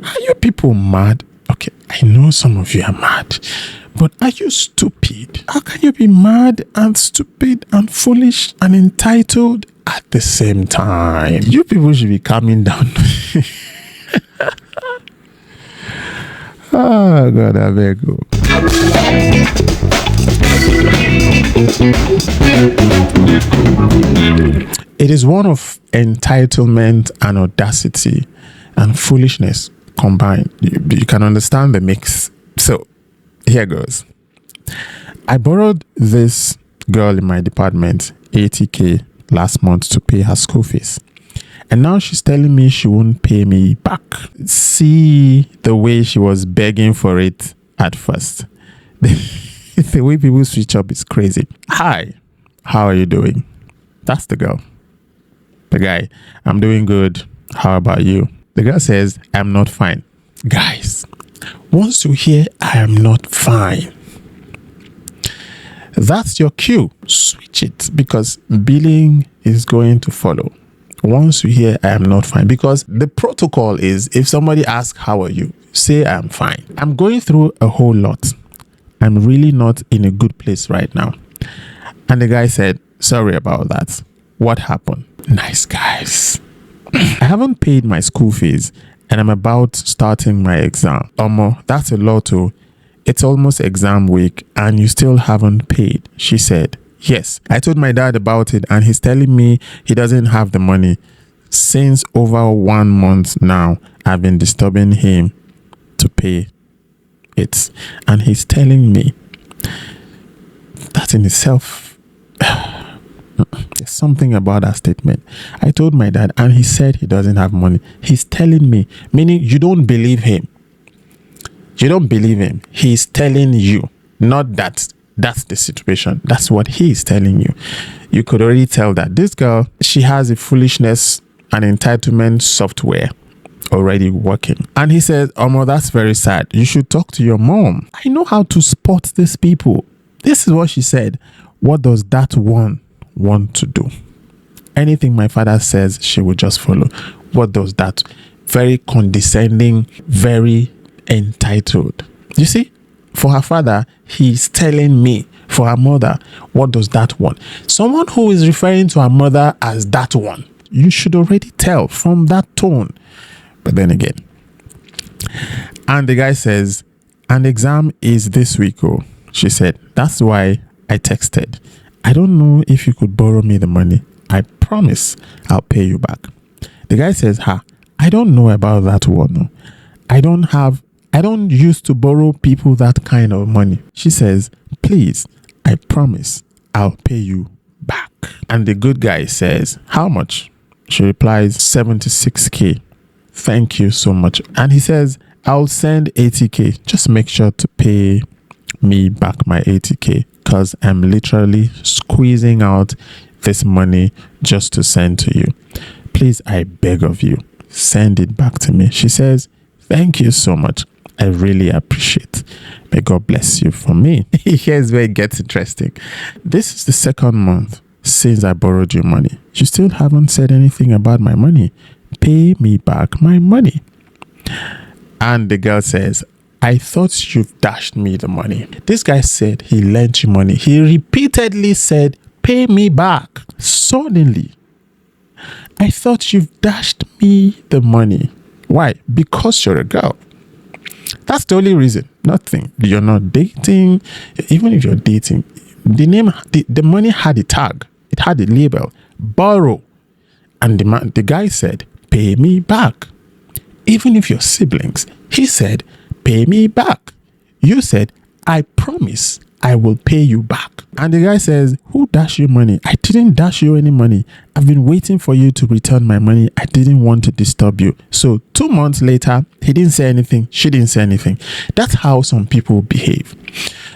Are you people mad? Okay, I know some of you are mad, but are you stupid? How can you be mad and stupid and foolish and entitled at the same time? You people should be calming down. Oh God, I beg you. It is one of entitlement and audacity and foolishness combined. You can understand the mix. So here goes. I borrowed this girl in my department 80k last month to pay her school fees. And now she's telling me she won't pay me back. See the way she was begging for it at first. The way people switch up is crazy. Hi, how are you doing? That's the girl. The guy, I'm doing good. How about you? The girl says, I'm not fine. Guys, once you hear I am not fine, that's your cue. Switch it, because billing is going to follow. Once you hear I am not fine, because the protocol is if somebody asks how are you, say I'm fine. I'm going through a whole lot. I'm really not in a good place right now. And the guy said, sorry about that. What happened? Nice guys. I haven't paid my school fees and I'm about starting my exam. That's a lot too. It's almost exam week and you still haven't paid. She said, yes. I told my dad about it and he's telling me he doesn't have the money. Since over 1 month now, I've been disturbing him to pay it. And he's telling me that in itself, there's something about that statement. I told my dad and he said he doesn't have money. He's telling me, meaning you don't believe him. You don't believe him. He's telling you, not that that's the situation. That's what he's telling you. You could already tell that this girl, she has a foolishness and entitlement software already working. And he said, that's very sad. You should talk to your mom. I know how to spot these people. This is what she said. What does that one want to do? Anything my father says, she will just follow. What does that? Very condescending, very entitled. You see, for her father, he's telling me. For her mother, what does that want? Someone who is referring to her mother as that one, you should already tell from that tone. But then again, and the guy says, an exam is this week. Oh, she said, that's why I texted. I don't know if you could borrow me the money. I promise I'll pay you back. The guy says, I don't know about that one. I don't used to borrow people that kind of money. She says, please, I promise I'll pay you back. And the good guy says, how much? She replies, 76k. Thank you so much. And he says, I'll send 80k. Just make sure to pay me back my 80k because I'm literally squeezing out this money just to send to you. Please, I beg of you, send it back to me. She says, thank you so much. I really appreciate. May God bless you for me. Here's where it gets interesting. This is the second month since I borrowed you money. You still haven't said anything about my money. Pay me back my money. And the girl says, I thought you've dashed me the money. This guy said he lent you money. He repeatedly said, pay me back. Suddenly, I thought you've dashed me the money. Why? Because you're a girl. That's the only reason. Nothing. You're not dating. Even if you're dating, the money had a tag. It had a label. Borrow. And the guy said, pay me back. Even if you're siblings, he said, pay me back. You said, I promise I will pay you back. And the guy says, who dashed you money? I didn't dash you any money. I've been waiting for you to return my money. I didn't want to disturb you. So 2 months later, he didn't say anything. She didn't say anything. That's how some people behave.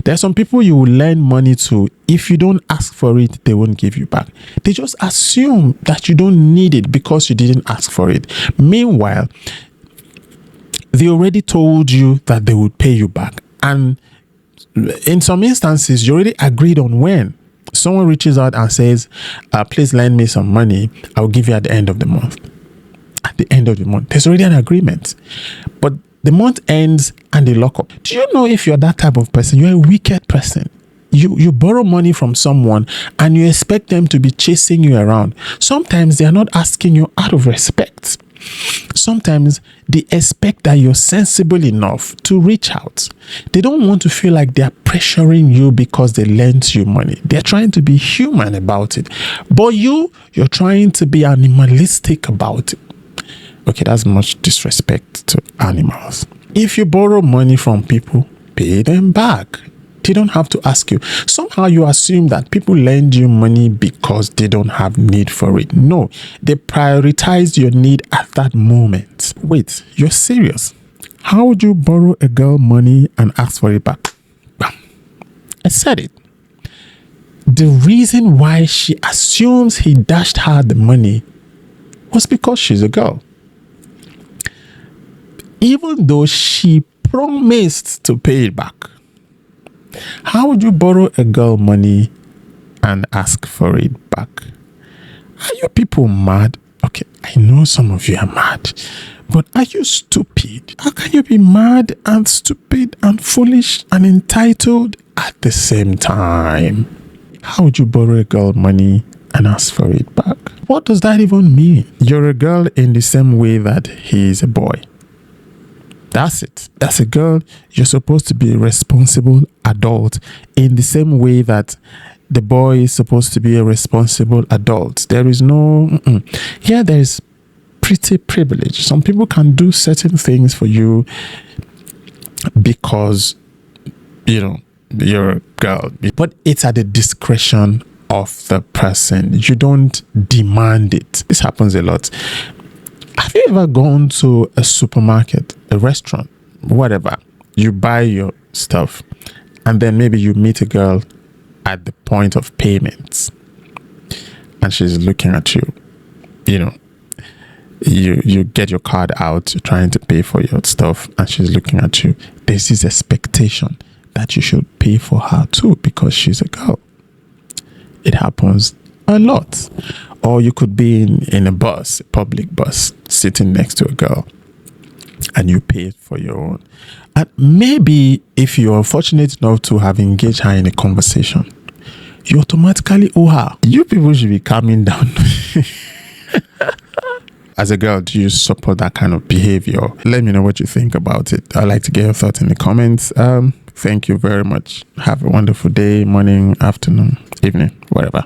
There are some people you will lend money to. If you don't ask for it, they won't give you back. They just assume that you don't need it because you didn't ask for it. Meanwhile, they already told you that they would pay you back. And in some instances, you already agreed on when. Someone reaches out and says, please lend me some money. I'll give you at the end of the month. at the end of the month. There's already an agreement. But the month ends and they lock up. Do you know if you're that type of person, you're a wicked person? You borrow money from someone and you expect them to be chasing you around. Sometimes they are not asking you out of respect. Sometimes they expect that you're sensible enough to reach out. They don't want to feel like they are pressuring you because they lent you money. They're trying to be human about it. But you're trying to be animalistic about it. Okay, that's much disrespect to animals. If you borrow money from people, pay them back. They don't have to ask you. Somehow you assume that people lend you money because they don't have need for it. No, they prioritize your need at that moment. Wait, you're serious? How would you borrow a girl money and ask for it back? Bam. I said it. The reason why she assumes he dashed her the money was because she's a girl. Even though she promised to pay it back. How would you borrow a girl money and ask for it back? Are you people mad? Okay, I know some of you are mad, but are you stupid? How can you be mad and stupid and foolish and entitled at the same time? How would you borrow a girl money and ask for it back? What does that even mean? You're a girl in the same way that he is a boy. That's it. As a girl, you're supposed to be a responsible adult in the same way that the boy is supposed to be a responsible adult. There is no... Here, there is pretty privilege. Some people can do certain things for you because, you're a girl. But it's at the discretion of the person. You don't demand it. This happens a lot. Have you ever gone to a supermarket, a restaurant, whatever? You buy your stuff and then maybe you meet a girl at the point of payments and she's looking at you. You get your card out, you're trying to pay for your stuff and she's looking at you. There's this expectation that you should pay for her too because she's a girl. It happens a lot. Or you could be in a bus, a public bus, sitting next to a girl and you pay for your own. And maybe if you're fortunate enough to have engaged her in a conversation, you automatically owe her. You people should be calming down. As a girl, do you support that kind of behavior? Let me know what you think about it. I'd like to get your thoughts in the comments. Thank you very much. Have a wonderful day, morning, afternoon, evening, whatever.